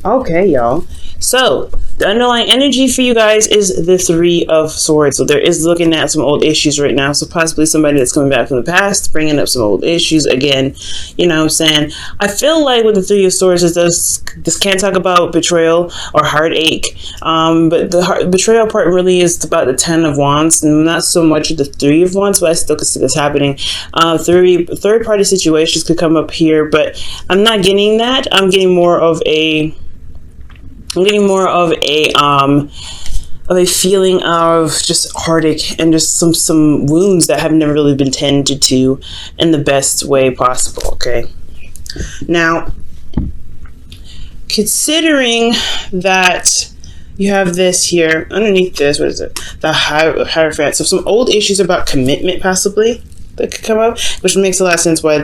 Okay, y'all. So the underlying energy for you guys is the Three of Swords. So there is looking at some old issues right now. So possibly somebody that's coming back from the past, bringing up some old issues again. You know what I'm saying? I feel like with the Three of Swords, this can't talk about betrayal or heartache. But the betrayal part really is about the Ten of Wands, and not so much the Three of Wands, but I still can see this happening. Third party situations could come up here, but I'm not getting that. I'm getting more of a feeling of just heartache and just some wounds that have never really been tended to in the best way possible. Okay, now considering that you have this here underneath this, what is it? The Hierophant. So some old issues about commitment possibly that could come up, which makes a lot of sense why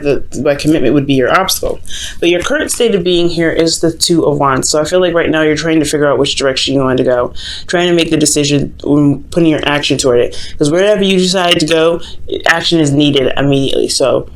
commitment would be your obstacle. But your current state of being here is the Two of Wands. So I feel like right now you're trying to figure out which direction you want to go, trying to make the decision, putting your action toward it. Because wherever you decide to go, action is needed immediately. So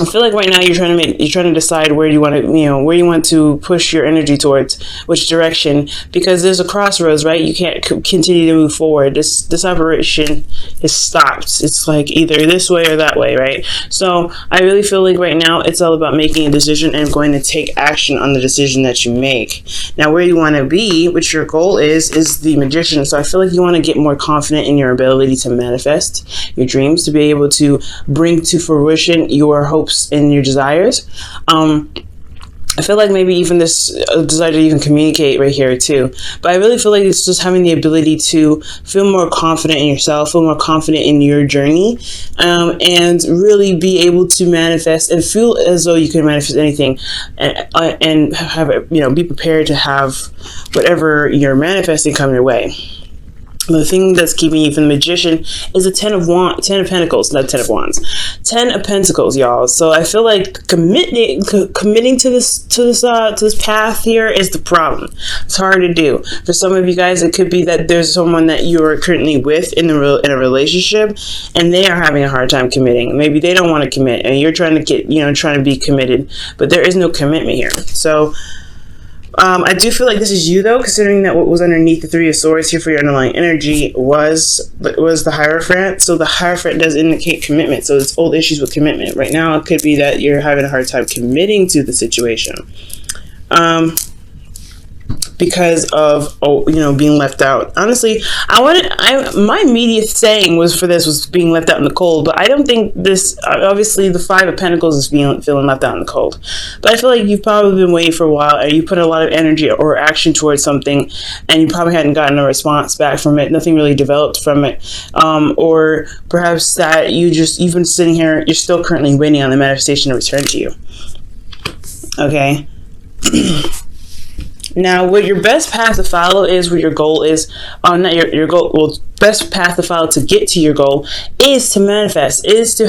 I feel like right now you're trying to decide where you want to push your energy towards, which direction, because there's a crossroads, right? You can't continue to move forward. This operation is stopped. It's like either this way or that way, right? So I really feel like right now it's all about making a decision and going to take action on the decision that you make. Now, where you want to be, which your goal is the Magician. So I feel like you want to get more confident in your ability to manifest your dreams, to be able to bring to fruition your hopes and your desires. I feel like maybe even this desire to even communicate right here too. But I really feel like it's just having the ability to feel more confident in yourself, feel more confident in your journey, and really be able to manifest and feel as though you can manifest anything, and have it, be prepared to have whatever you're manifesting come your way. The thing that's keeping you from the Magician is the Ten of Pentacles, not Ten of Wands, 10 of Pentacles, y'all. So I feel like committing to this path here is the problem. It's hard to do. For some of you guys, it could be that there's someone that you are currently with in a relationship, and they are having a hard time committing. Maybe they don't want to commit, and you're trying to be committed, but there is no commitment here. So I do feel like this is you, though, considering that what was underneath the Three of Swords here for your underlying energy was the Hierophant. So the Hierophant does indicate commitment. So it's old issues with commitment. Right now, it could be that you're having a hard time committing to the situation. Because of being left out. Honestly, my immediate saying was being left out in the cold, but I don't think this, obviously the Five of Pentacles is feeling left out in the cold. But I feel like you've probably been waiting for a while, and you put a lot of energy or action towards something, and you probably hadn't gotten a response back from it. Nothing really developed from it. Or perhaps that you've been sitting here, you're still currently waiting on the manifestation to return to you. Okay. Now, what your best path to follow is, what your goal is, not your goal, well, best path to follow to get to your goal is to manifest, is to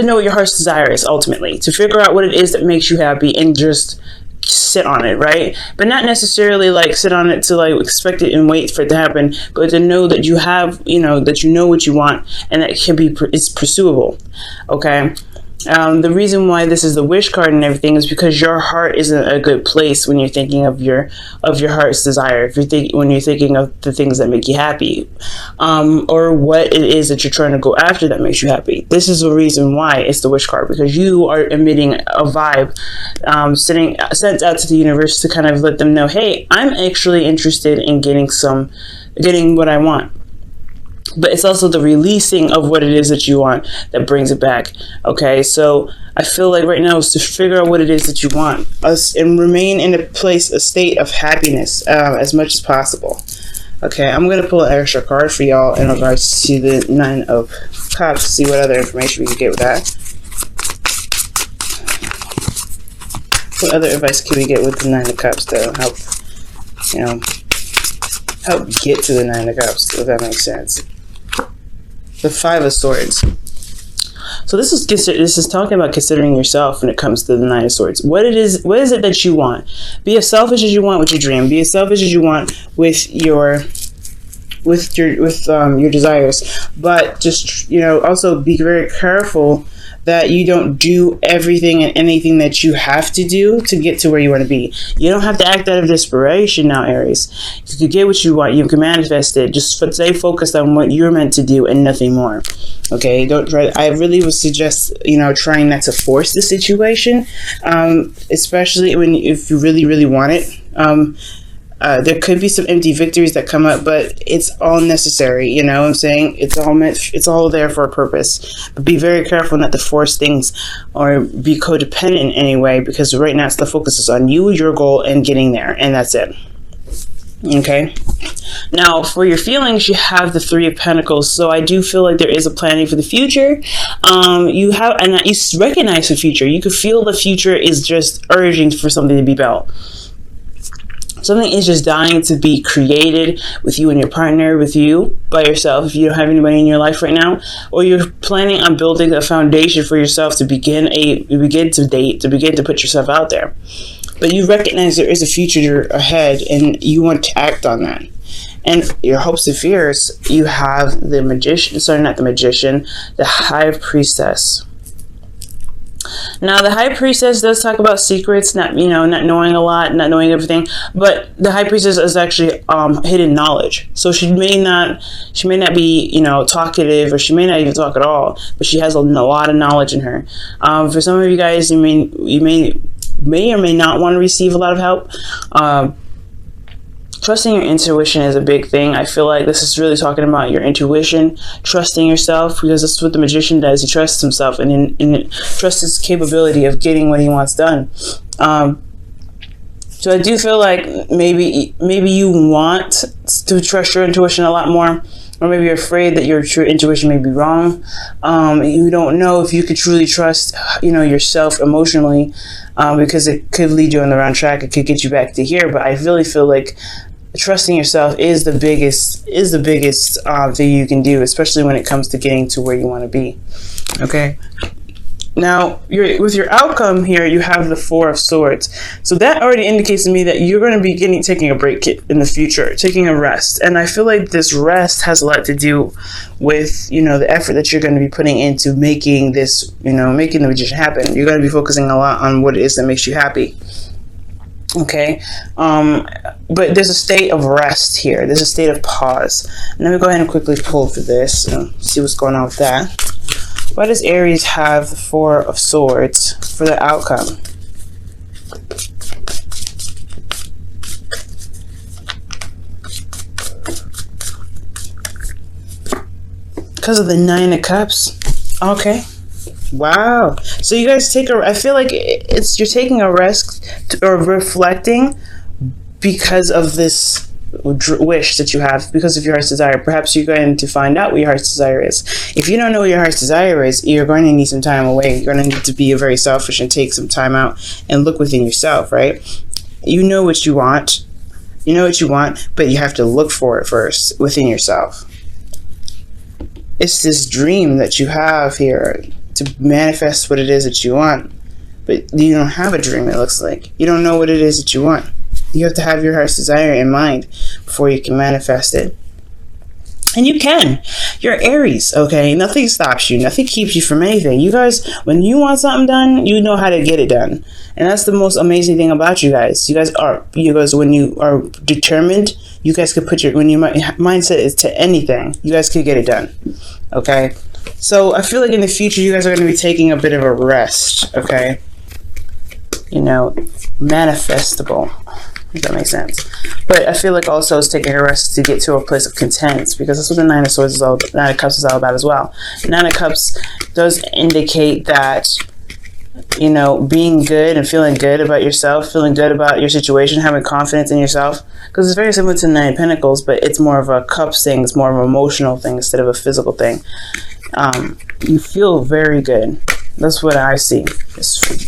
know what your heart's desire is, ultimately, to figure out what it is that makes you happy and just sit on it, right? But not necessarily like sit on it to like expect it and wait for it to happen, but to know that you have, that you know what you want, and that it's pursuable. Okay. The reason why this is the wish card and everything is because your heart isn't a good place when you're thinking of your heart's desire. When you're thinking of the things that make you happy, or what it is that you're trying to go after that makes you happy. This is the reason why it's the wish card, because you are emitting a vibe, sent out to the universe to kind of let them know, hey, I'm actually interested in getting what I want. But it's also the releasing of what it is that you want that brings it back. Okay, so I feel like right now is to figure out what it is that you want and remain in a state of happiness as much as possible. Okay, I'm going to pull an extra card for y'all in regards to the Nine of Cups to see what other information we can get with that. What other advice can we get with the Nine of Cups to help get to the Nine of Cups, if that makes sense? The Five of Swords. So this is talking about considering yourself when it comes to the Nine of Swords. What is it that you want? Be as selfish as you want with your dream. Be as selfish as you want with your desires. But just also be very careful that you don't do everything and anything that you have to do to get to where you want to be. You don't have to act out of desperation now, Aries. If you get what you want, you can manifest it. Just stay focused on what you're meant to do and nothing more. Okay, don't try. I really would suggest, trying not to force the situation, especially if you really, really want it. There could be some empty victories that come up, but it's all necessary. You know what I'm saying? It's all there for a purpose. But be very careful not to force things or be codependent in any way, because right now the focus is on you, your goal, and getting there, and that's it. Okay. Now, for your feelings, you have the Three of Pentacles. So I do feel like there is a planning for the future. You recognize the future. You could feel the future is just urging for something to be built. Something is just dying to be created with you and your partner, with you by yourself, if you don't have anybody in your life right now, or you're planning on building a foundation for yourself to begin to put yourself out there. But you recognize there is a future ahead and you want to act on that. And your hopes and fears, you have the High Priestess. Now, the High Priestess does talk about secrets, not knowing a lot, not knowing everything. But the High Priestess is actually hidden knowledge. So she may not be, talkative, or she may not even talk at all. But she has a lot of knowledge in her. For some of you guys, you may or may not want to receive a lot of help. Trusting your intuition is a big thing. I feel like this is really talking about your intuition, trusting yourself, because that's what the Magician does. He trusts himself and trusts his capability of getting what he wants done. So I do feel like maybe you want to trust your intuition a lot more, or maybe you're afraid that your true intuition may be wrong. You don't know if you could truly trust, yourself emotionally, because it could lead you on the wrong track. It could get you back to here. But I really feel like trusting yourself is the biggest thing you can do, especially when it comes to getting to where you want to be. Okay. Now, with your outcome here, you have the Four of Swords. So that already indicates to me that you're going to be taking a break in the future, taking a rest. And I feel like this rest has a lot to do with, the effort that you're going to be putting into making this, making the Magician happen. You're going to be focusing a lot on what it is that makes you happy. Okay. But there's a state of rest here. There's a state of pause. And let me go ahead and quickly pull for this and see what's going on with that. Why does Aries have the Four of Swords for the outcome? Because of the Nine of Cups. Okay. Wow. So you guys I feel like you're taking a rest or reflecting because of this wish that you have, because of your heart's desire. Perhaps you're going to find out what your heart's desire is. If you don't know what your heart's desire is, you're going to need some time away. You're going to need to be very selfish and take some time out and look within yourself, right? You know what you want. But you have to look for it first within yourself. It's this dream that you have here to manifest what it is that you want. But you don't have a dream, it looks like. You don't know what it is that you want. You have to have your heart's desire in mind before you can manifest it. And you can. You're Aries, okay? Nothing stops you. Nothing keeps you from anything. You guys, when you want something done, you know how to get it done. And that's the most amazing thing about you guys. You guys, when you are determined, you guys could when your mindset is to anything, you guys could get it done, okay? So I feel like in the future, you guys are going to be taking a bit of a rest, okay? Manifestable. If that makes sense. But I feel like also it's taking a rest to get to a place of content, because that's what the Nine of Swords is all about. Nine of Cups is all about as well. Nine of Cups does indicate that, being good and feeling good about yourself, feeling good about your situation, having confidence in yourself. Because it's very similar to the Nine of Pentacles, but it's more of a cups thing. It's more of an emotional thing instead of a physical thing. You feel very good. That's what I see.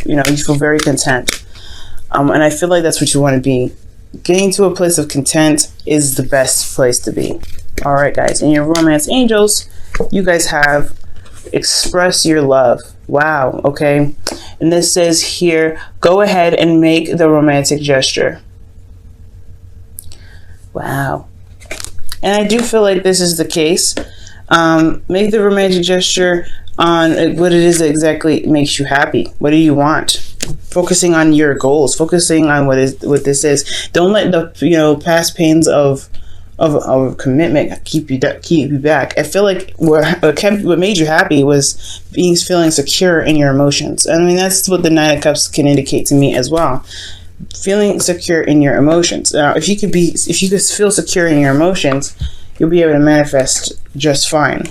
You feel very content. And I feel like that's what you want to be. Getting to a place of content is the best place to be. All right, guys. And your romance angels, you guys have express your love. Wow. Okay. And this says here, go ahead and make the romantic gesture. Wow. And I do feel like this is the case. Make the romantic gesture. on what it is that exactly makes you happy. What do you want? Focusing on your goals, focusing on what this is. Don't let the past pains of commitment keep you back. I feel like what made you happy was feeling secure in your emotions. I mean, that's what the Nine of Cups can indicate to me as well. Feeling secure in your emotions. Now, if you could feel secure in your emotions, you'll be able to manifest just fine.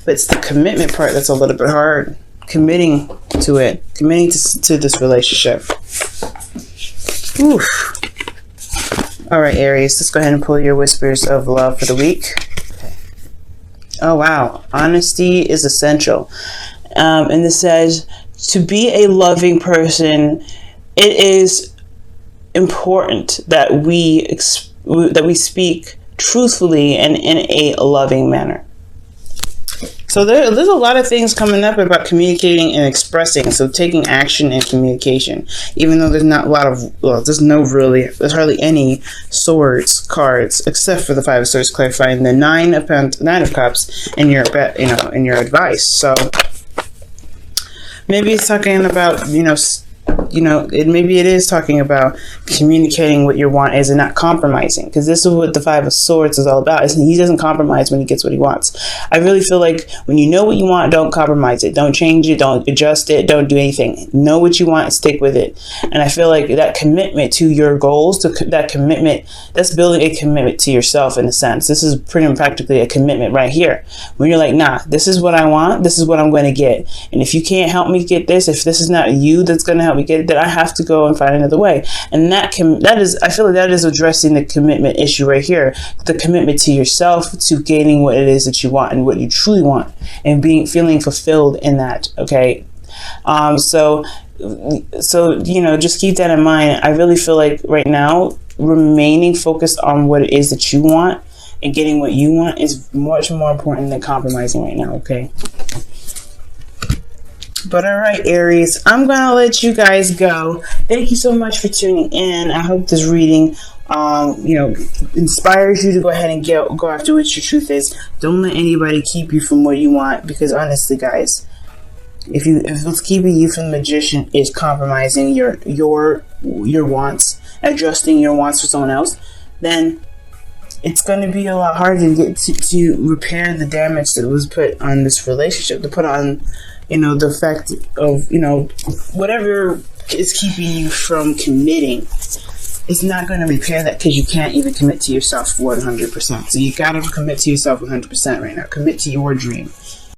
But it's the commitment part that's a little bit hard. Committing to it, committing to this relationship. Oof. All right, Aries, let's go ahead and pull your whispers of love for the week. Okay. Oh, wow. Honesty is essential. And this says, to be a loving person, it is important that we speak truthfully and in a loving manner. So there's a lot of things coming up about communicating and expressing. So taking action and communication, even though there's not a lot of, there's hardly any swords cards except for the Five of Swords, clarifying the Nine of Cups in your advice. So maybe it's talking about maybe it is talking about communicating what your want is and not compromising, because this is what the Five of Swords is all about. He doesn't compromise when he gets what he wants. I really feel like when you know what you want, don't compromise it, don't change it, don't adjust it, don't do anything. Know what you want and stick with it. And I feel like that commitment to your goals, that commitment, that's building a commitment to yourself in a sense. This is pretty practically a commitment right here. When you're like, nah, this is what I want, this is what I'm going to get. And if you can't help me get this, if this is not you that's going to help me get it, then I have to go and find another way. And I feel like that is addressing the commitment issue right here. The commitment to yourself, to gaining what it is that you want and what you truly want, and feeling fulfilled in that. Okay. So just keep that in mind. I really feel like right now, remaining focused on what it is that you want and getting what you want is much more important than compromising right now. Okay. But all right, Aries, I'm going to let you guys go. Thank you so much for tuning in. I hope this reading, inspires you to go ahead and go after what your truth is. Don't let anybody keep you from what you want, because honestly, guys, if what's keeping you from the Magician is compromising your wants, adjusting your wants for someone else, then it's going to be a lot harder to get to repair the damage that was put on this relationship, to put on the effect of, whatever is keeping you from committing. It's not going to repair that, because you can't even commit to yourself 100%. So you got to commit to yourself 100% right now. Commit to your dream.